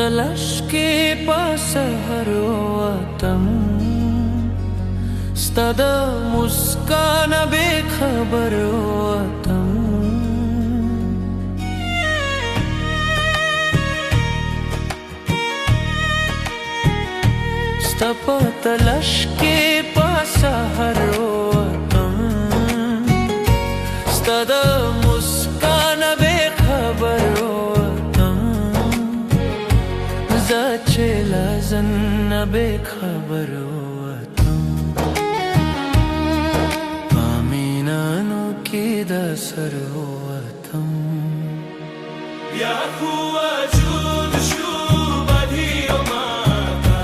Stapatalaški pasaharotam Stada muskana bekhabarotam Stapatalaški pasaharotam Stada muskana bekhabarotam Zacela zanna bekhabarotam Aminanu kida sarwatam Ya huwa jud shu badhiyo mata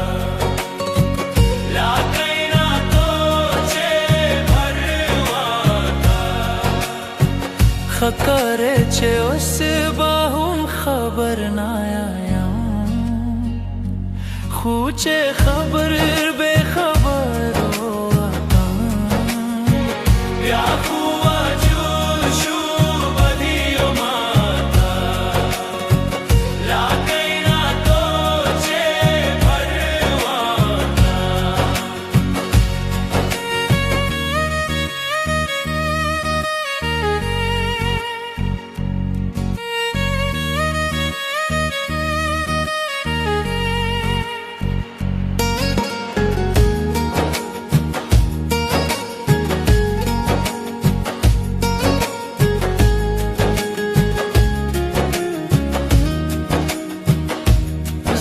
La kaina toche bharwata Khakare che us bahum khabar na aayam Khuche khabar bekhabar hotam Ya huwa jud shu badhiyo mata La kaina toche bharwata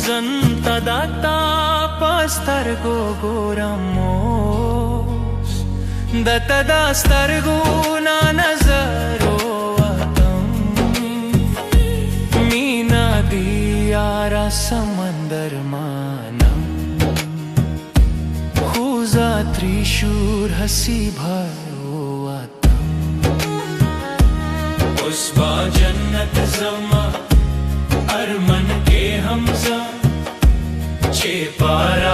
Zanta data pastar gogoramos Data dastar guna nazaro atam Meena diyara samandar manam Khuza trishur hasi bharo atam Usba jannat zama Arman ke hamza Che para